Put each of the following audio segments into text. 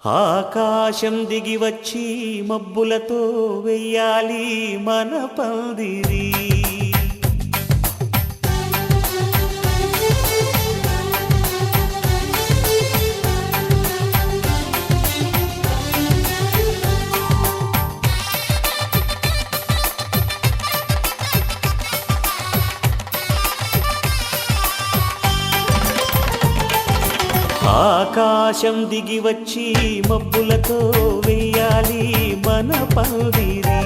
ఆకాశం దిగి వచ్చి మబ్బులతో వెయ్యాలి మన పందిరి. ఆకాశం దిగి వచ్చి మబ్బులతో వెయ్యాలి మన పందిరి.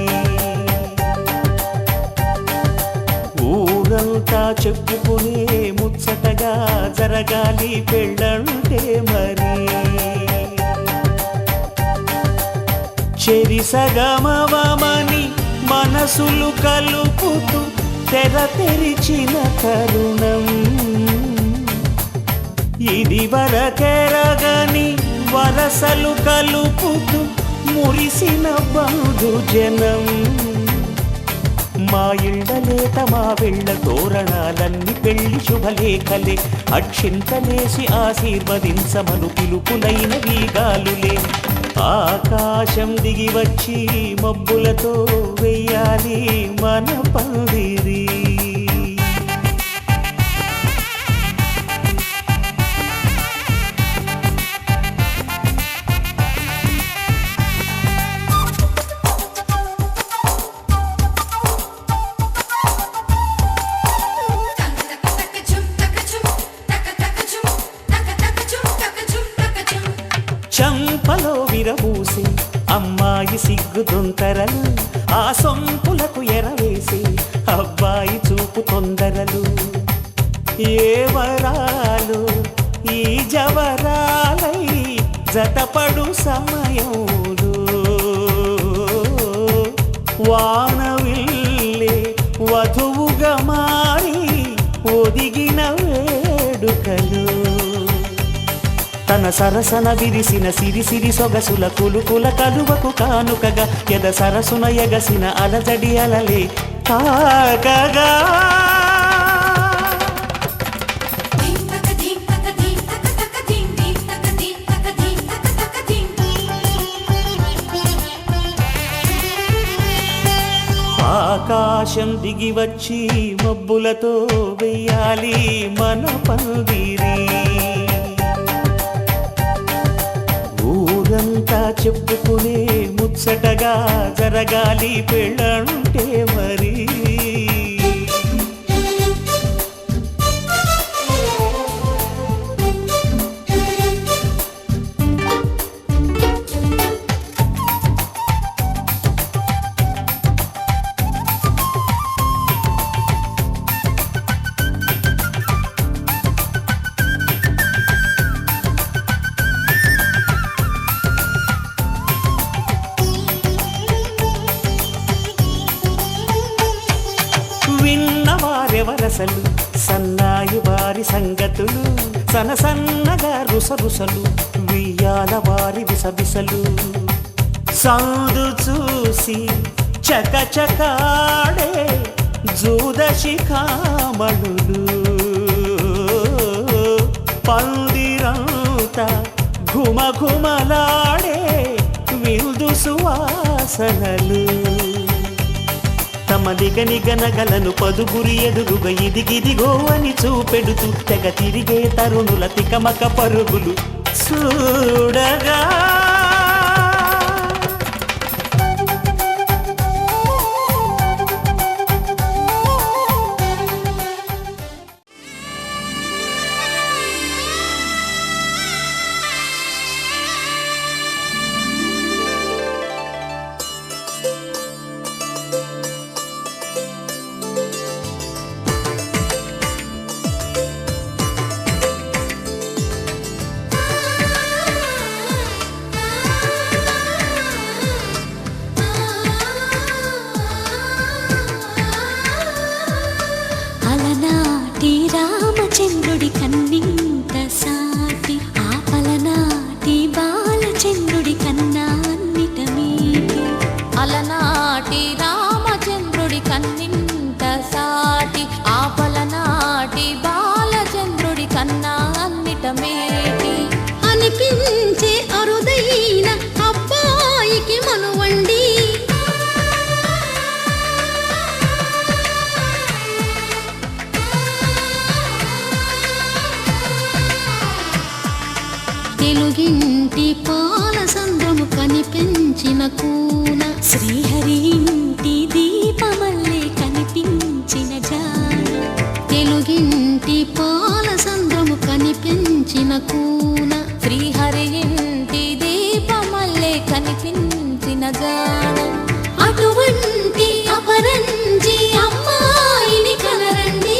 ఊరంతా చెప్పుకునే ముచ్చటగా జరగాలి పెళ్ళంటే మరి. చెరిసగమవమని మనసులు కలుపుతూ తెర తెరిచిన తరుణం ఇది వరకెరగని వరసలు కలుపుతూ మురిసిన బంధు జనం. మా ఇళ్ళలేత మా వెళ్ళ తోరణాలన్నీ పెళ్లి శుభలేఖలే. అక్షింతలేసి ఆశీర్వదించమను పిలుపులైన వీగాలులే. ఆకాశం దిగి వచ్చి మబ్బులతో వెయ్యాలి మన పందిరి. చంపలో విరబూసి అమ్మాయి సిగ్గుదొంతరలు, ఆ సొంపులకు ఎరవేసి అబ్బాయి చూపు తొందరలు. ఏ వరాలు ఈ జవరాలై జతపడు సమయంలో వానవిల్లే వధువుగా మారి ఒదిగిన వేడుకలు. తన సరసన విరిసిన సిరిసిరి సొగసుల కులుకుల కలువకు కానుకగా ఎద సరసున ఎగసిన అలజడి అలలే తాగగా. ఆకాశం దిగి వచ్చి మబ్బులతో వెయ్యాలి మన పందిరి. ఊరంతా చెప్పుకునే ముచ్చటగా జరగాలి పెళ్ళంటే మరి. విన్నవారెవరసలు సన్నాయి వారి సంగతులు, సనసన్నగా రుసరుసలు వియ్యాల వారి విసవిసలు. సాధు చూసి చకచకాడే జూదశిఖామణులు, పందిరంతా ఘుమఘుమలాడే విందు సువాసనలు. తమ నిగనిగనగలను పదుగురి ఎదురుగా ఇదిగిదిగో అని చూపెడుతూ తెగ తిరిగే తరుణుల తికమక పరుగులు చూడగా. రామచంద్రుడి కన్నింత సాటి ఆపలనాటి బాలచంద్రుడి కన్నా అన్నిట మీటి. అలనాటి రామచంద్రుడి కన్నింత సాటి ఆపలనాటి బాలచంద్రుడి కన్నా అన్నిట మేటి. అనిపించే అరుదై తెలుగింటి పాల సంద్రము కనిపించిన కూన శ్రీహరి ఇంటి దీపమల్లే కనిపించిన జాన తెలుగింటి పాల సంద్రము కనిపించిన కూన శ్రీహరి ఇంటి దీపమల్లే కనిపించిన జాన అటువంటి అపరంజి అమ్మాయిని కనరండి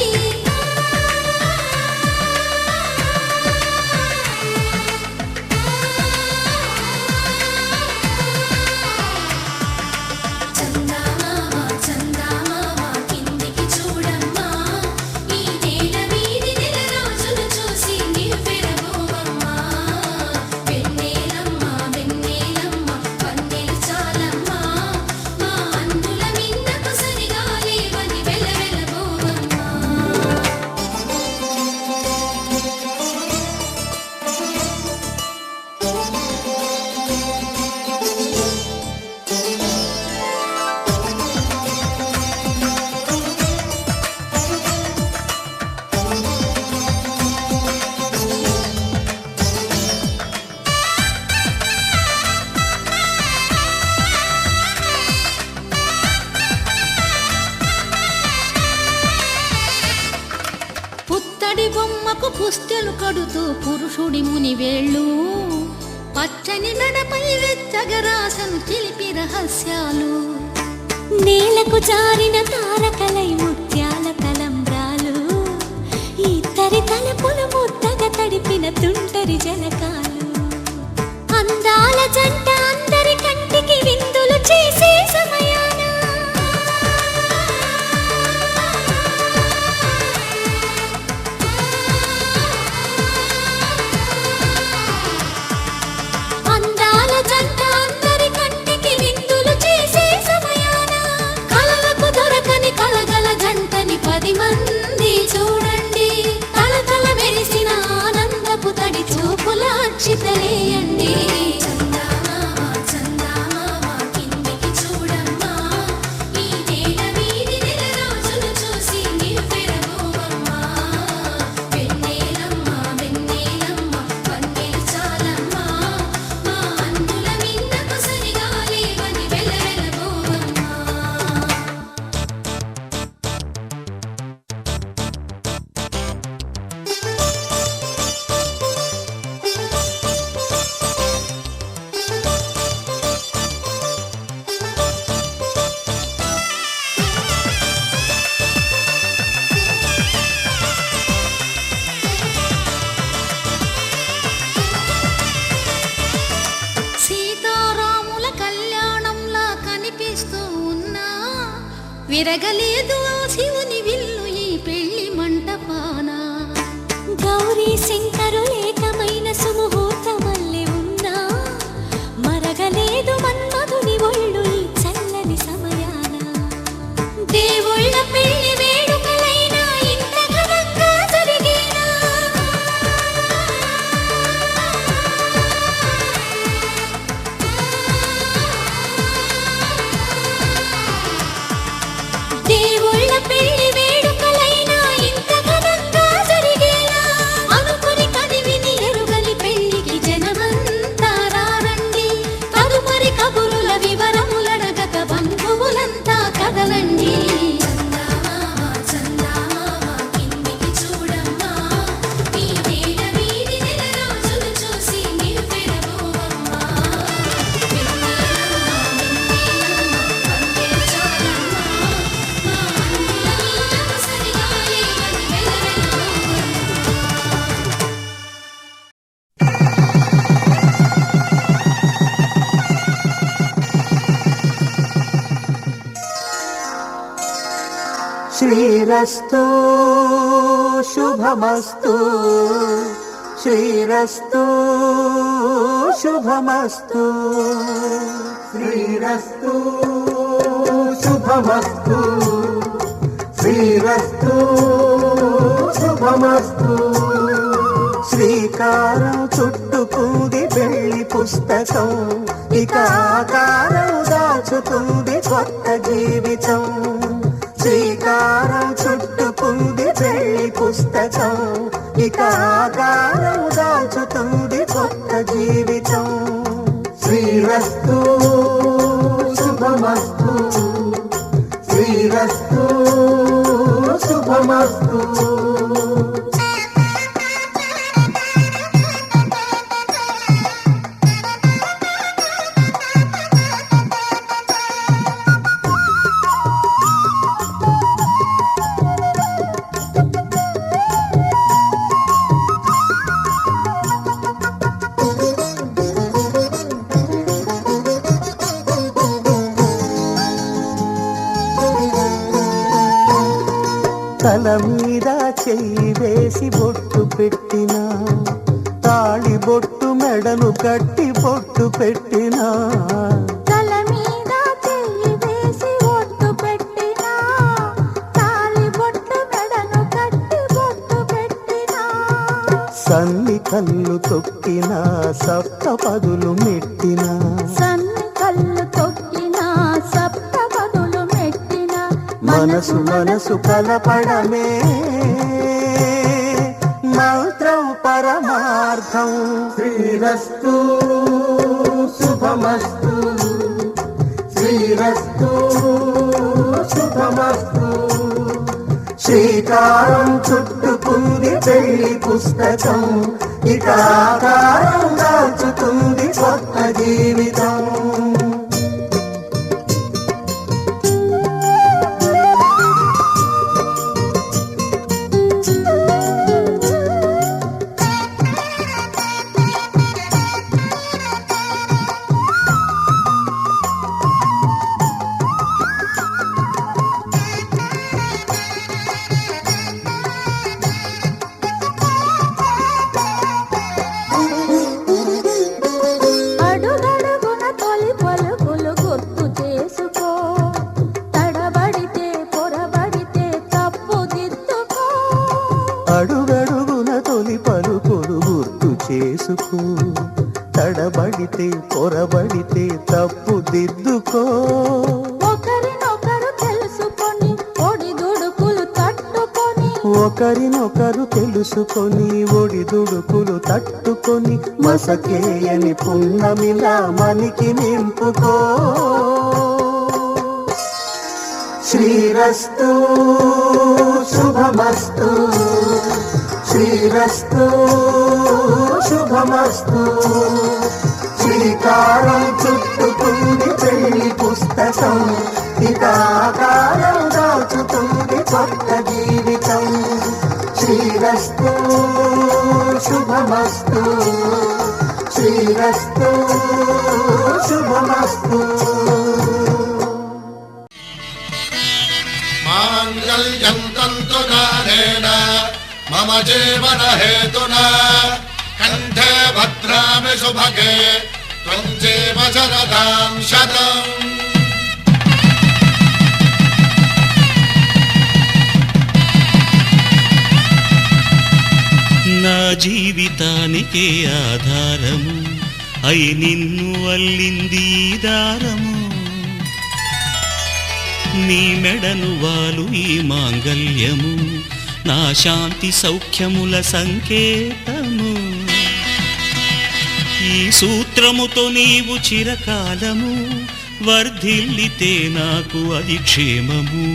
పుత్తడి బొమ్మకు పుస్తెలు కడుతూ పురుషుడి ముని వేళ్ళు పచ్చని నడపై వెచ్చగరాసను చిలిపి రహస్యాలు నేలకు జారిన తారకలై ముత్యాల తలంబ్రాలు ఇద్దరి తలపులు ముద్దగా తడిపిన తుంటరి జలకాలు అందాల జంట అందరి కంటికి విందులు చేసే సమయాన చితలేయండి విరగలేదు ఆ శివుని విల్లు ఈ పెళ్లి మంటపాన గౌరీ శంకరులేకమైన సుముహూర్తమల్లె ఉన్నా మరగలేదు మన్మధుని ఒళ్ళు ఈ చల్లని సమయాన దేవుళ్ళ పెళ్లి వేడుకలైనా ఇంత ఘనంగా జరిగేనా దేవుళ్ళ పెళ్లి వేడుకలైనా ఇంత ఘనంగా జరిగేలా అనుకుని కదివిని ఎరుగని పెళ్లికి జనమంతా రారండి తదుపరి కబురుల వివరములడగక బంధువులంతా కదలండి శ్రీరస్తు శుభమస్తు శ్రీరస్తు శుభమస్తు శ్రీరస్తు శుభమస్తు శ్రీరస్తు శుభమస్తు శ్రీకారం చుట్టుకుంది పెళ్లి పుస్తకం ఇక ఆకారం దాచుతుంది కొత్త జీవితం శ్రీకారం చుట్టుకుంది పెళ్లి పుస్తకం, ఇక ఆకారం దాచుతుంది కొత్త జీవితం. శ్రీరస్తు శుభమస్తు, శ్రీరస్తు శుభమస్తు. తల మీద చెయ్యి వేసి బొట్టు పెట్టినా, తాళి బొట్టు మెడను కట్టి బొట్టు పెట్టినా, తల మీద చెయ్యి వేసి బొట్టు పెట్టినా, తాళి బొట్టు మెడను కట్టి బొట్టు పెట్టినా, సన్ని కళ్ళు తొక్కినా సప్త పదులు మెట్టినా, సన్ని కళ్ళు తొక్కినా సప్త పదులు మెట్టినా, మనసు మనసు కలపడమే మంత్రం పరమార్థం. శ్రీరస్తు శుభమస్తు, శ్రీరస్తు శుభమస్తు. శ్రీకారం చుట్టుకుంది పెళ్లి పుస్తకం, ఇక ఆకారం దాచుతుంది కొత్త జీవితం. అడుగడుగున తొలి పలుకులు గుర్తు చేసుకో, తడబడితే పొరబడితే తప్పు దిద్దుకో. అడుగడుగున తొలి పలుకులు గుర్తు చేసుకో, తడబడితే పొరబడితే తప్పు దిద్దుకో. ఒకరినొకరు తెలుసుకొని ఒడిదుడుకులు తట్టుకొని, ఒకరినొకరు తెలుసుకొని ఒడిదుడుకులు తట్టుకొని, మసకేయని పున్నమిలా మనికి నింపుకో. శ్రీరస్తు శుభమస్తు, శ్రీరస్తు శుభమస్తు. శ్రీకారం చుట్టుకుంది పెళ్లి పుస్తకం, ఇక ఆకారం దాచుతుంది కొత్త జీవితం. శ్రీరస్తు శుభమస్తు, శ్రీరస్తు శుభమస్తు. మాంగళ్యం తంతునానేన మమ జీవన హేతునా కంఠే భద్రామి శుభగే త్వం జీవ శరదాం శతం. నా జీవితానికే ఆధారము అయి నిన్ను అల్లింది ఈ దారము. నీ మెడను వాలు ఈ మాంగల్యము నా శాంతి సౌఖ్యముల సంకేతము. ఈ సూత్రముతో నీవు చిరకాలము వర్ధిల్లితే నాకు అది క్షేమము.